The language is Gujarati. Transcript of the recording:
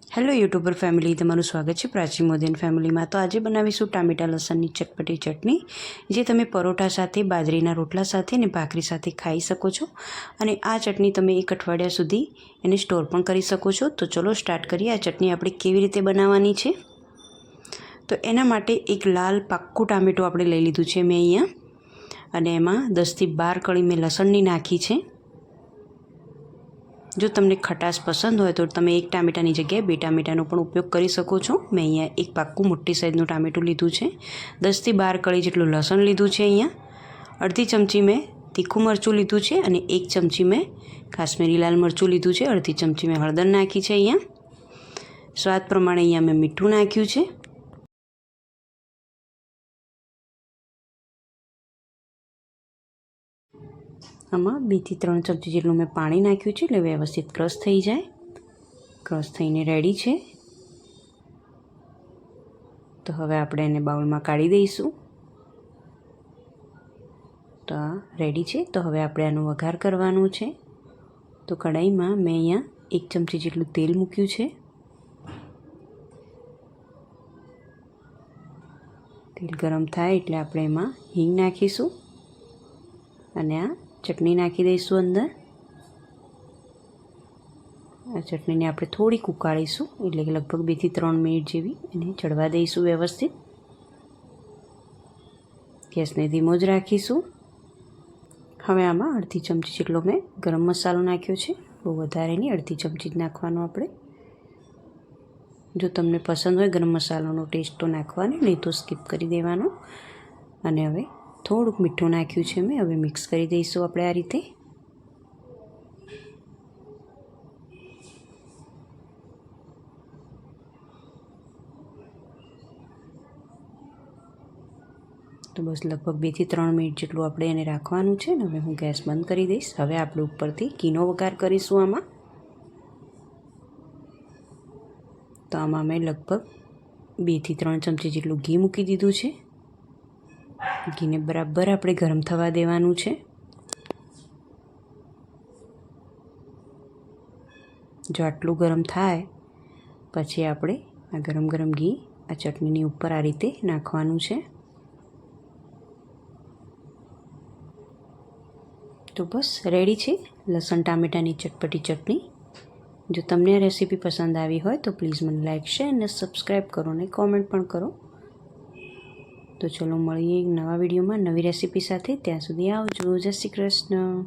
હેલો યુટ્યુબર ફેમિલી, તમારું સ્વાગત છે પ્રાચી મોદીન ફેમિલીમાં। તો આજે બનાવીશું ટામેટા લસણની ચટપટી ચટણી, જે તમે પરોઠા સાથે, બાજરીના રોટલા સાથે ને ભાખરી સાથે ખાઈ શકો છો। અને આ ચટણી તમે એક અઠવાડિયા સુધી એને સ્ટોર પણ કરી શકો છો। તો ચલો સ્ટાર્ટ કરીએ આ ચટણી આપણે કેવી રીતે બનાવવાની છે। તો એના માટે એક લાલ પાક્કું ટામેટું આપણે લઈ લીધું છે મેં અહીંયા, અને એમાં 10 થી 12 કળી મેં લસણની નાખી છે। જો તમને ખટાશ પસંદ હોય તો તમે એક ટામેટાની જગ્યાએ 2 ટામેટાનો પણ ઉપયોગ કરી શકો છો। મેં અહીંયા એક પાક્કું મોટી સાઈઝનું ટામેટું લીધું છે। 10 થી 12 કળી જેટલું લસણ લીધું છે। અહીંયા અડધી ચમચી મેં તીખું મરચું લીધું છે, અને 1 ચમચી મેં કાશ્મીરી લાલ મરચું લીધું છે। અડધી ચમચી મેં હળદર નાખી છે। અહીંયા સ્વાદ પ્રમાણે અહીંયા મેં મીઠું નાખ્યું છે। આમાં 2 થી 3 ચમચી જેટલું મેં પાણી નાખ્યું છે, એટલે વ્યવસ્થિત ક્રશ થઈ જાય। ક્રશ થઈને રેડી છે। તો હવે આપણે એને બાઉલમાં કાઢી દઈશું। તો આ રેડી છે। તો હવે આપણે આનો વઘાર કરવાનો છે। તો કઢાઈમાં મેં અહીંયા 1 ચમચી જેટલું તેલ મૂક્યું છે। તેલ ગરમ થાય એટલે આપણે એમાં હિંગ નાખીશું, અને આ ચટણી નાખી દઈશું અંદર। આ ચટણીને આપણે થોડીક ઉકાળીશું, એટલે કે લગભગ 2 થી 3 મિનિટ જેવી એને ચડવા દઈશું વ્યવસ્થિત। ગેસને ધીમો જ રાખીશું। હવે આમાં અડધી ચમચી જેટલો મેં ગરમ મસાલો નાખ્યો છે, બહુ વધારે નહીં, અડધી ચમચી જ નાખવાનો આપણે। જો તમને પસંદ હોય ગરમ મસાલાનો ટેસ્ટ તો નાખવાનો, નહીં તો સ્કીપ કરી દેવાનો। અને હવે થોડુંક મીઠું નાખ્યું છે મેં, હવે મિક્સ કરી દઈશું આપણે આ રીતે। તો બસ લગભગ 2 થી 3 મિનિટ જેટલું આપણે એને રાખવાનું છે, ને હવે હું ગેસ બંધ કરી દઈશ। હવે આપણે ઉપરથી ઘીનો વઘાર કરીશું આમાં। તો આમાં મેં લગભગ 2 થી 3 ચમચી જેટલું ઘી મૂકી દીધું છે। ઘીને બરાબર આપણે ગરમ થવા દેવાનું છે। જો આટલું ગરમ થાય પછી આપણે આ ગરમ ગરમ ઘી આ ચટણીની ઉપર આ રીતે નાખવાનું છે। તો બસ રેડી છે લસણ ટામેટાની ચટપટી ચટણી। જો તમને આ રેસીપી પસંદ આવી હોય તો પ્લીઝ મને લાઈક, શેર અને સબસ્ક્રાઈબ કરો, અને કોમેન્ટ પણ કરો। તો ચલો મળીએ એક નવા વિડીયોમાં નવી રેસીપી સાથે। ત્યાં સુધી આવજો। જય શ્રી કૃષ્ણ।